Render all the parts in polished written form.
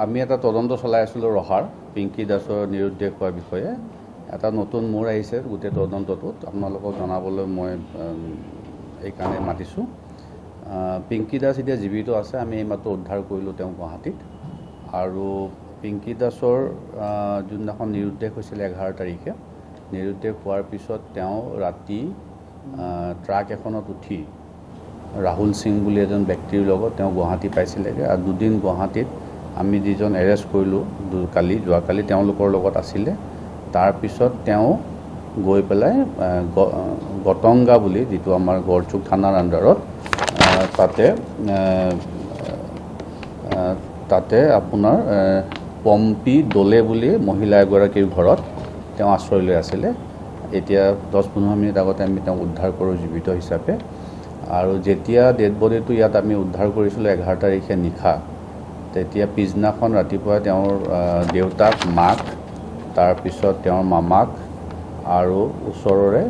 আমি এটা তদন্ত চলাই আছিলোঁ ৰহাৰ পিংকি দাসৰ নিৰুদ্দেশ হোৱাৰ বিষয়ে এটা নতুন মোৰ আহিছে গোটেই তদন্তটোত আপোনালোকক জনাবলৈ মই এইকাৰণে মাতিছোঁ। পিংকি দাস এতিয়া জীৱিত আছে, আমি এইমাত্ৰ উদ্ধাৰ কৰিলোঁ তেওঁ গুৱাহাটীত। আৰু পিংকি দাসৰ যোনদিনাখন নিৰুদ্দেশ হৈছিল 11 তাৰিখে, নিৰুদ্দেশ হোৱাৰ পিছত তেওঁ ৰাতি ট্ৰাক এখনত উঠি ৰাহুল সিং বুলি এজন ব্যক্তিৰ লগত তেওঁ গুৱাহাটী পাইছিলেগৈ। আৰু দুদিন গুৱাহাটীত আমি যিজন এৰেষ্ট কৰিলোঁ যোৱাকালি তেওঁলোকৰ লগত আছিলে। তাৰপিছত তেওঁ গৈ পেলাই গটংগা বুলি যিটো আমাৰ গড়চুক থানাৰ আণ্ডাৰত তাতে আপোনাৰ পম্পী দলে বুলি মহিলা এগৰাকীৰ ঘৰত তেওঁ আশ্ৰয় লৈ আছিলে। এতিয়া 10-15 মিনিট আগতে আমি তেওঁক উদ্ধাৰ কৰোঁ জীৱিত হিচাপে। আৰু যেতিয়া ডেড বডিটো ইয়াত আমি উদ্ধাৰ কৰিছিলোঁ 11 তাৰিখে নিশা, তেতিয়া পিছদিনাখন ৰাতিপুৱা তেওঁৰ দেউতাক, মাক, তাৰপিছত তেওঁৰ মামাক আৰু ওচৰৰে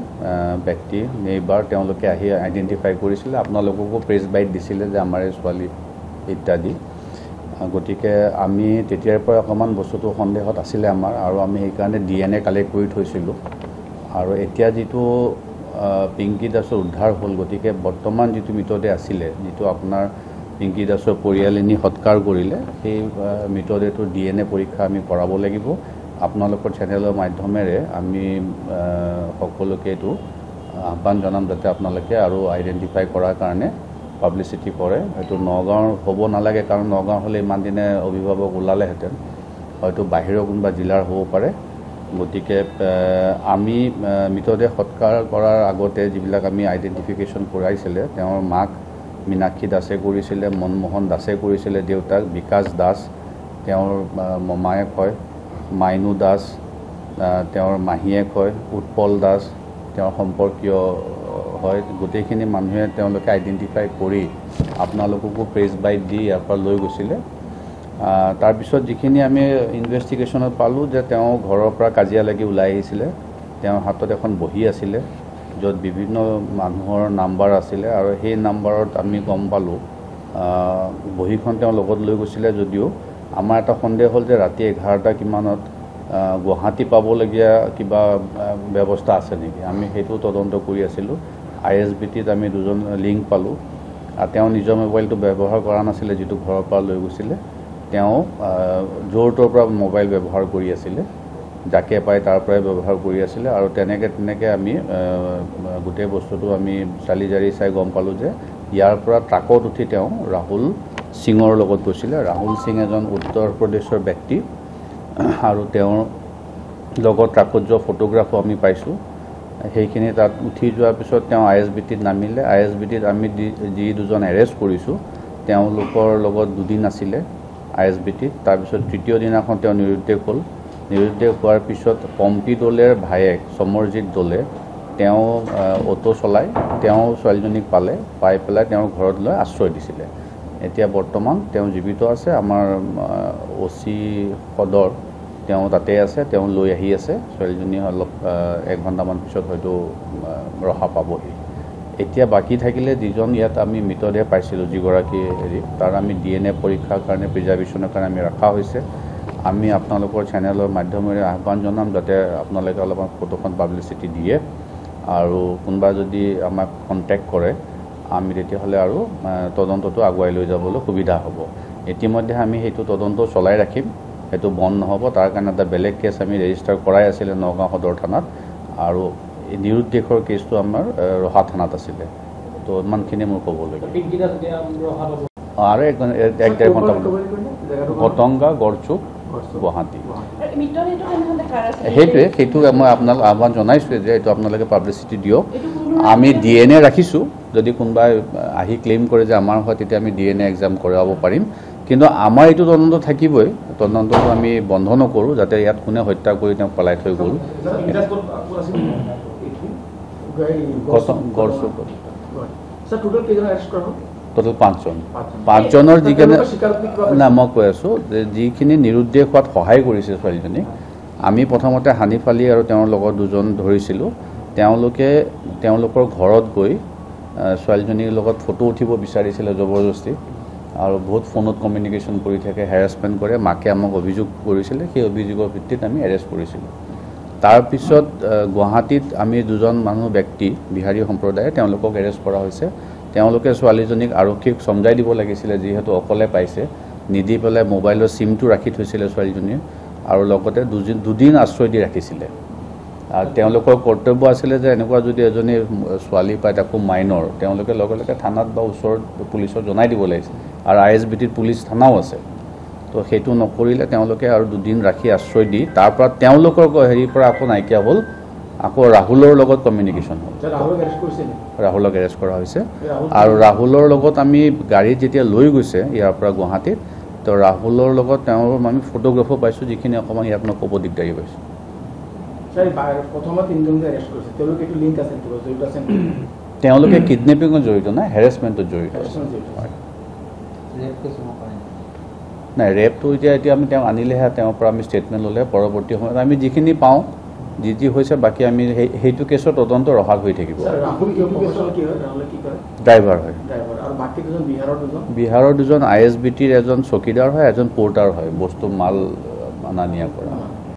ব্যক্তি নেইবাৰ তেওঁলোকে আহি আইডেণ্টিফাই কৰিছিলে। আপোনালোককো প্ৰেছ বাইট দিছিলে যে আমাৰে ছোৱালী ইত্যাদি। গতিকে আমি তেতিয়াৰ পৰা অকণমান বস্তুটো সন্দেহত আছিলে আমাৰ, আৰু আমি সেইকাৰণে DNA কালেক্ট কৰি থৈছিলোঁ। আৰু এতিয়া যিটো পিংকি দাসৰ উদ্ধাৰ হ'ল, গতিকে বৰ্তমান যিটো মৃতদেহ আছিলে, যিটো আপোনাৰ পিংকি দাসৰ পৰিয়ালে নি সৎকাৰ কৰিলে, সেই মৃতদেহটোৰ DNA পৰীক্ষা আমি কৰাব লাগিব। আপোনালোকৰ চেনেলৰ মাধ্যমেৰে আমি সকলোকে এইটো আহ্বান জনাম যাতে আপোনালোকে আৰু আইডেণ্টিফাই কৰাৰ কাৰণে পাব্লিচিটি কৰে। হয়তো নগাঁৱৰ হ'ব নালাগে, কাৰণ নগাঁও হ'লে ইমান দিনে অভিভাৱক ওলালেহেঁতেন, হয়তো বাহিৰৰ কোনোবা জিলাৰ হ'ব পাৰে। গতিকে আমি মৃতদেহ সৎকাৰ কৰাৰ আগতে যিবিলাক আমি আইডেণ্টিফিকেশ্যন কৰাইছিলে, তেওঁৰ মাক মীনাক্ষী দাসে কৰিছিলে, মনমোহন দাসে কৰিছিলে, দেউতাক বিকাশ দাস, তেওঁৰ মমায়েক হয় মাইনু দাস, তেওঁৰ মাহীয়েক হয় উৎপল দাস, তেওঁৰ সম্পৰ্কীয় হয়। গোটেইখিনি মানুহে তেওঁলোকে আইডেণ্টিফাই কৰি আপোনালোককো প্ৰেছ বাইট দি ইয়াৰ পৰা লৈ গৈছিলে। তাৰপিছত যিখিনি আমি ইনভেষ্টিগেশ্যনত পালোঁ যে তেওঁ ঘৰৰ পৰা কাজিয়া লাগি ওলাই আহিছিলে, তেওঁৰ হাতত এখন বহী আছিলে য'ত বিভিন্ন মানুহৰ নাম্বাৰ আছিলে, আৰু সেই নাম্বাৰত আমি গম পালোঁ বহীখন তেওঁ লগত লৈ গৈছিলে। যদিও আমাৰ এটা সন্দেহ হ'ল যে ৰাতি 11টা কিমানত গুৱাহাটী পাবলগীয়া কিবা ব্যৱস্থা আছে নেকি, আমি সেইটো তদন্ত কৰি আছিলোঁ। ISBTত আমি 2জন লিংক পালোঁ। তেওঁ নিজৰ মোবাইলটো ব্যৱহাৰ কৰা নাছিলে, যিটো ঘৰৰ পৰা লৈ গৈছিলে। তেওঁ য'ৰ ত'ৰ পৰা মোবাইল ব্যৱহাৰ কৰি আছিলে, যাকে পাই তাৰ পৰাই ব্যৱহাৰ কৰি আছিলে। আৰু তেনেকৈ আমি গোটেই বস্তুটো আমি চালি জাৰি চাই গম পালোঁ যে ইয়াৰ পৰা ট্ৰাকত উঠি তেওঁ ৰাহুল সিঙৰ লগত গৈছিলে। ৰাহুল সিং এজন উত্তৰ প্ৰদেশৰ ব্যক্তি, আৰু তেওঁৰ লগত ট্ৰাকত যোৱা ফটোগ্ৰাফো আমি পাইছোঁ। সেইখিনি তাত উঠি যোৱাৰ পিছত তেওঁ ISBTত নামিলে। ISBTত আমি যি 2জন এৰেষ্ট কৰিছোঁ, তেওঁলোকৰ লগত 2 দিন আছিলে ISBTত। তাৰপিছত তৃতীয় দিনাখন তেওঁ নিৰুদ্দেশ হ'ল। নিৰুদ্দেশ হোৱাৰ পিছত পম্পী দলেৰ ভায়েক সমৰজিৎ দলে তেওঁ অটো চলাই তেওঁ ছোৱালীজনীক পাই পেলাই তেওঁৰ ঘৰত লৈ আশ্ৰয় দিছিলে। এতিয়া বৰ্তমান তেওঁ জীৱিত আছে। আমাৰ OC সদৰ তেওঁ তাতে আছে, তেওঁ লৈ আহি আছে ছোৱালীজনী। অলপ 1 ঘণ্টামান পিছত হয়তো ৰহা পাবহি। এতিয়া বাকী থাকিলে যিজন ইয়াত আমি মৃতদেহ পাইছিলোঁ, যিগৰাকী তাৰ আমি DNA পৰীক্ষাৰ কাৰণে প্ৰিজাৰ্ভেশ্যনৰ কাৰণে আমি ৰখা হৈছে। আমি আপোনালোকৰ চেনেলৰ মাধ্যমেৰে আহ্বান জনাম যাতে আপোনালোকে অলপমান ফটোখন পাব্লিচিটি দিয়ে, আৰু কোনোবা যদি আমাক কণ্টেক্ট কৰে আমি তেতিয়াহ'লে আৰু তদন্তটো আগুৱাই লৈ যাবলৈ সুবিধা হ'ব। ইতিমধ্যে আমি সেইটো তদন্ত চলাই ৰাখিম, সেইটো বন্ধ নহ'ব। তাৰ কাৰণে এটা বেলেগ কেছ আমি ৰেজিষ্টাৰ কৰাই আছিলে নগাঁও সদৰ থানাত, আৰু নিৰুদ্দেশৰ কেছটো আমাৰ ৰহা থানাত আছিলে। তো ইমানখিনি মোৰ ক'বলগীয়া। আৰু 1-1.5 ঘণ্টা গটংগা গড়চুক গুৱাহাটী। সেইটো মই আপোনালোক আহ্বান জনাইছোঁ যে এইটো আপোনালোকে পাব্লিচিটি দিয়ক। আমি DNA ৰাখিছোঁ, যদি কোনোবাই আহি ক্লেইম কৰে যে আমাৰ হয়, তেতিয়া আমি DNA এক্সাম কৰাব পাৰিম। কিন্তু আমাৰ এইটো তদন্ত থাকিবই, তদন্তটো আমি বন্ধ নকৰোঁ যাতে ইয়াত কোনে হত্যা কৰি তেওঁক পেলাই থৈ গ'ল। টোটেল 5জন। 5জনৰ যিখিনি না মই কৈ আছোঁ যে যিখিনি নিৰুদ্দেশ হোৱাত সহায় কৰিছে ছোৱালীজনীক, আমি প্ৰথমতে হানিফ আলী আৰু তেওঁৰ লগত 2জন ধৰিছিলোঁ। তেওঁলোকৰ ঘৰত গৈ ছোৱালীজনীৰ লগত ফটো উঠিব বিচাৰিছিলে জবৰদস্তি, আৰু বহুত ফোনত কমিউনিকেশ্যন কৰি থাকে, হেৰাছমেণ্ট কৰে। মাকে আমাক অভিযোগ কৰিছিলে, সেই অভিযোগৰ ভিত্তিত আমি এৰেষ্ট কৰিছিলোঁ। তাৰপিছত গুৱাহাটীত আমি দুজন ব্যক্তি বিহাৰী সম্প্ৰদায়ে তেওঁলোকক এৰেষ্ট কৰা হৈছে। তেওঁলোকে ছোৱালীজনীক আৰক্ষীক সমজাই দিব লাগিছিলে, যিহেতু অকলে পাইছে, নিদি পেলাই মোবাইলৰ চিমটো ৰাখি থৈছিলে ছোৱালীজনীয়ে, আৰু লগতে দুদিন আশ্ৰয় দি ৰাখিছিলে। আৰু তেওঁলোকৰ কৰ্তব্য আছিলে যে এনেকুৱা যদি এজনী ছোৱালী পায়, তাকো মাইনৰ, তেওঁলোকে লগে লগে থানাত বা ওচৰত পুলিচক জনাই দিব লাগিছিল। আৰু ISBTত পুলিচ থানাও আছে। তো সেইটো নকৰিলে তেওঁলোকে আৰু দুদিন ৰাখি আশ্ৰয় দি তাৰপৰা তেওঁলোকৰ হেৰিৰ পৰা আকৌ নাইকিয়া হ'ল। আকৌ ৰাহুলৰ লগত কমিউনিকেশ্যন হ'ল। ৰাহুলক এৰেষ্ট কৰা হৈছে। আৰু ৰাহুলৰ লগত আমি গাড়ীত যেতিয়া লৈ গৈছে ইয়াৰ পৰা গুৱাহাটীত, তো ৰাহুলৰ লগত তেওঁৰ আমি ফটোগ্ৰাফো পাইছোঁ, যিখিনি অকণমান ইয়াত নক'ব দিগদাৰী পাইছোঁ। তেওঁলোকে কিডনেপিঙত জড়িত নাই, হেৰেছমেণ্টত জড়িত আছে। নাই, ৰেপটো এতিয়া আমি তেওঁক আনিলেহে তেওঁৰ পৰা আমি ষ্টেটমেণ্ট ল'লে পৰৱৰ্তী সময়ত আমি যিখিনি পাওঁ, যি হৈছে বাকী আমি সেইটো কেছৰ তদন্ত ৰখাত হৈ থাকিব। ড্ৰাইভাৰ হয়। বিহাৰৰ দুজন ISBTৰ এজন চকীদাৰ হয়, এজন পৰ্টাৰ হয়, বস্তু মাল অনা নিয়া কৰা।